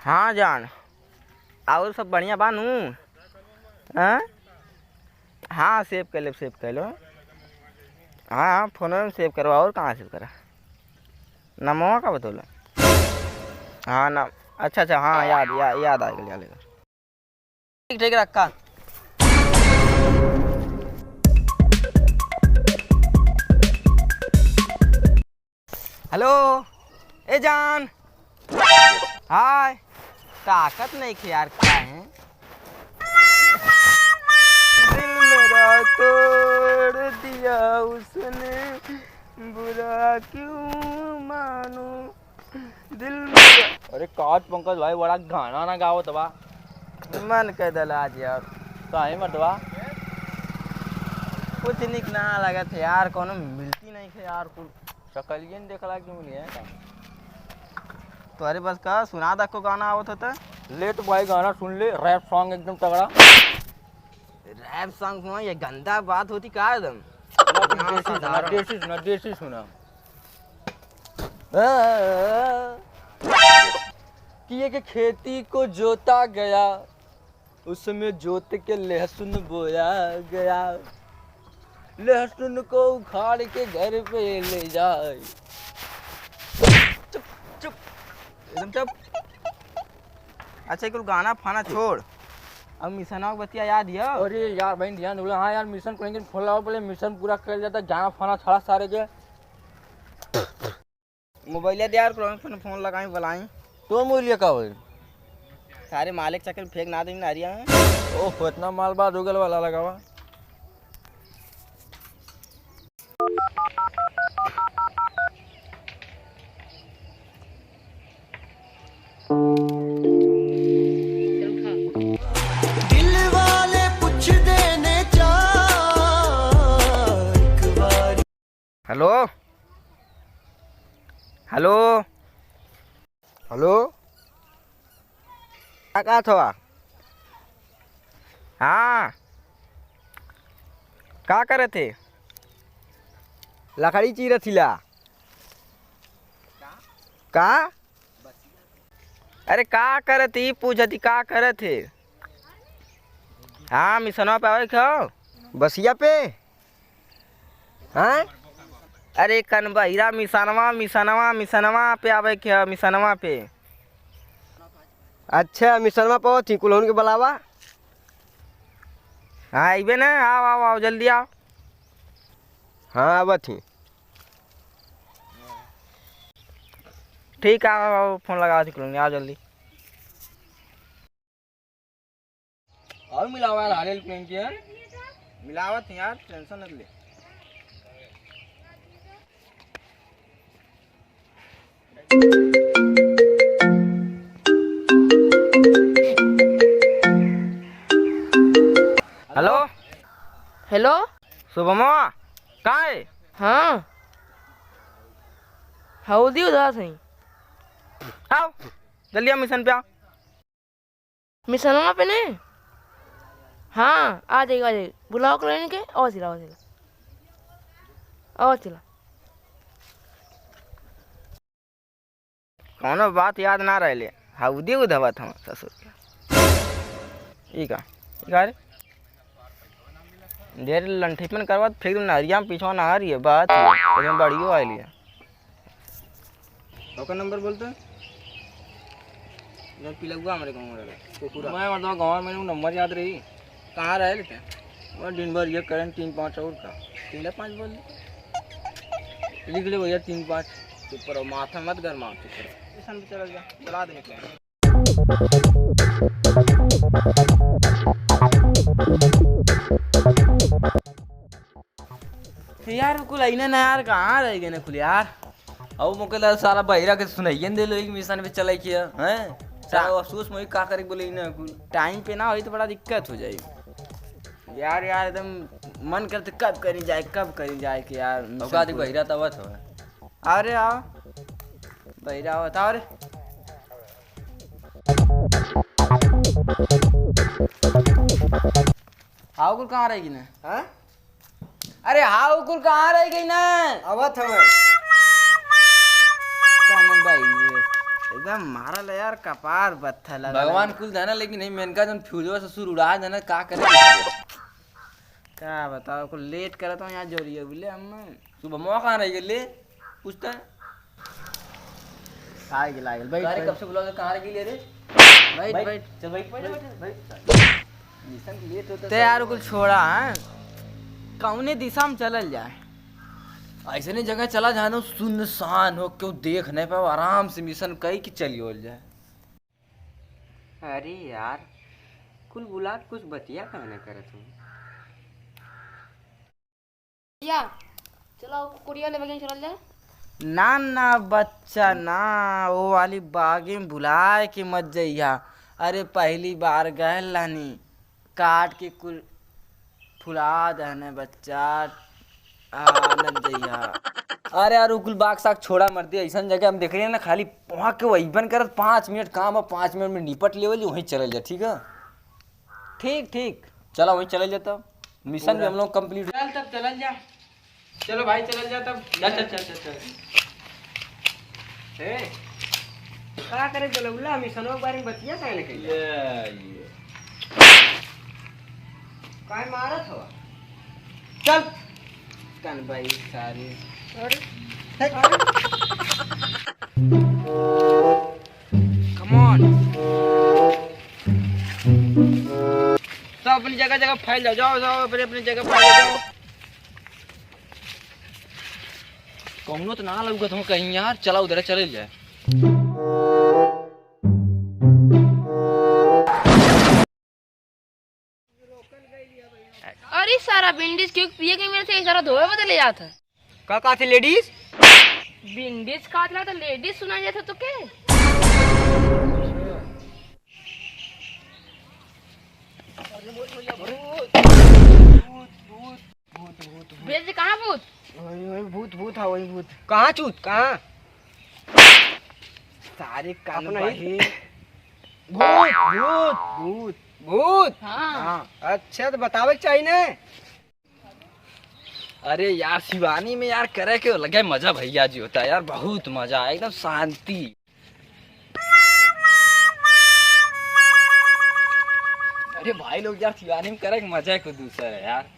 हाँ जान, और सब बढ़िया बानू। हाँ हाँ, सेव कर लो। हाँ फोन में सेव करो, और कहाँ सेव करा? नमवा का बतौला? हाँ ना, अच्छा हाँ, याद आ गया। ठीक ठीक, रखा। हेलो ए जान, हाय। ताकत नहीं खे यार, क्या है? दिल मेरा तोड़ दिया उसने, बुरा क्यों मानू दिल मेरा। अरे काट पंकज भाई, बड़ा गाना ना गाओ तबा। मन कर दल आज यार, काहे मर्दवा? कुछ निक ना लगा थे यार, कोनो मिलती नहीं थे यार कुल। शकलिए ने देखला क्यों मिली है? तुम्हारे बस का सुना दा को गाना आवत होता। ले तो भाई गाना सुन ले, रैप सॉन्ग एकदम तगड़ा। रैप सॉन्ग सुना, ये गंदा बात होती का एकदम। देसी सुना। किए के खेती को जोता गया, उसमें जोत के लहसुन बोया गया, लहसुन को उखाड़ के घर पे ले जाए। चुप चुप, एकदम चुप। अच्छा कुल गाना फाना छोड़, अब मिशनों बतिया याद है? अरे यार भाई ध्यान बोला। हाँ यार, मिशन करेंगे, फोन लगाओ पहले, मिशन पूरा कर जाता। गाना फाना छड़ा सारे के मोबाइल दे यार, फोन लगाई बुलाई। तो मोबाइल का भाई सारे मालिक चक्कर फेंक ना देंगे नारिया में। ओह, इतना माल बाद हो गल वाला लगावा। दिल वाले पूछ देने एक बार। हेलो हेलो हेलो, क्या कहा था? हाँ, क्या करे थे? लकड़ी चीर थिला का? अरे का करे थी, पूछती का करे थे? हाँ मिशनवा पे आवे क्यों? बसिया पे? हाँ अरे कनबहिरा मिशनवा पे आवे क्या? मिशनवा पे? अच्छा मिशनवा पे थी कुल के बुलावा। हाँ अबे ना, आओ जल्दी आओ। हाँ अब थी, ठीक है आओ, फोन लगा थी आओ जल्दी। और मिलावा यार, हारेल प्लेन की है मिलावत यार, टेंशन मत ले। Hello hello. शुभमा, कहाँ है? हाँ हौदी उदास है। आओ जल्दी आओ, मिशन पे आओ। मिशनवा पे ने? हाँ आ जाएगा बुलाओ कर लेने के। और चिला कौनो बात याद ना रहे, हौदी उधवत हम ससुर के। ठीक है ढेर लंठीपन करवा फिर नहरिया में पीछवा नहर है, बात एकदम बढ़ियो आयल है। ओका नंबर बोलते हैं पिलुआ हमारे गाँव में रहे। मैं मतलब गाँव में नंबर याद रही। कहाँ रहे लेते? मैं दिन भर ये करें 3-5 और का 3-5 बोल लिख ले भैया 3-5। चुप करो, माथा मत गरमाओ, चुप करो। स्टेशन पे चला गया, चला देने के। यार कुल अइने ना यार, कहाँ रह गए ना कुल यार। अब मुके सारा बहिरा के सुनाइए दे लो, एक मिशन पे चला किया हैं। सारा अफसोस में का करे बोले ना कुल टाइम पे ना होई तो बड़ा दिक्कत हो जाएगी यार। एकदम मन करते कब करी जाए कि यार। औका देख बहिरा तवा था। अरे आओ बहिरा आओ, बताओ रे। हाउ कुल कहाँ रहेगी ना? हाँ अरे हाउ कुल कहाँ रह गई ना? आवत हमें भाई एकदम मारा ले यार, कपार बत्था लगा। भगवान कुल देना, लेकिन नहीं मेनका जन फ्यूजवा ससुर उड़ा देना, का करे। क्या बताओ, को लेट करा तो यहाँ जोड़िए बोले हम। सुबह मौका रही ले पूछता है आगे लागल अरे बैठ कब से बुला कहाँ रह गई रे। बैठ बैठ। चल बैठ मिशन लेट होता ते यार कुल छोड़ा है, कौने दिशा में चलल जाए। ऐसे नहीं जगह चला जाना सुनसान हो, क्यों देख नहीं पाओ, आराम से मिशन कही कि चली हो जाए। अरे यार कुल बुला के कुछ बतिया कहना करे तुम। भैया चलो कुड़िया ले बगल चल जाए। ना ना बच्चा ना, वो वाली बागी में बुलाए के मत जइया। अरे पहली बार गए लानी, काट के कुल फुला देने बच्चा, न जइया। अरे यार उकुल बाग साग छोड़ा मर दे, ऐसा जगह हम देख रहे हैं ना, खाली वहाँ के वही बन कर 5 मिनट काम है, 5 मिनट में निपट लेवल वहीं चले जा। ठीक है ठीक ठीक, चलो वहीं चले जाता, मिशन भी हम लोग कंप्लीट। चल तब चल जा, चलो भाई चल जा तब। चल चल चल चल चल क्या करे चलौला मिशनों के बारे में बतिया कहने के लिए काय मारत हो। चल कन भाई सारी कम ऑन, सब अपनी जगह जगह फैल जाओ, जाओ जाओ अपने अपनी जगह फैल जाओ। कहूँ तो ना लगूगा तुम कहीं यार, चला उधर चले जाए। अरे सारा विंडीज क्यों पिए के मेरे से सारा धोए बदले जाता। का थी लेडीज, विंडीज काटला तो लेडीज सुना जाता तो के। भेज कहाँ भूत। वही भूत भूत है, वही भूत। कहाँ चूत कहाँ सारे कान अपना ही- भाई भूत भूत भूत भूत। हाँ अच्छा तो बतावे के चाहिए ना। अरे यार शिवानी में यार करे के लगे मजा भैया जी होता है यार, बहुत मजा है, एकदम शांति। अरे भाई लोग यार शिवानी में करे के मजा है कुछ दूसरा है यार।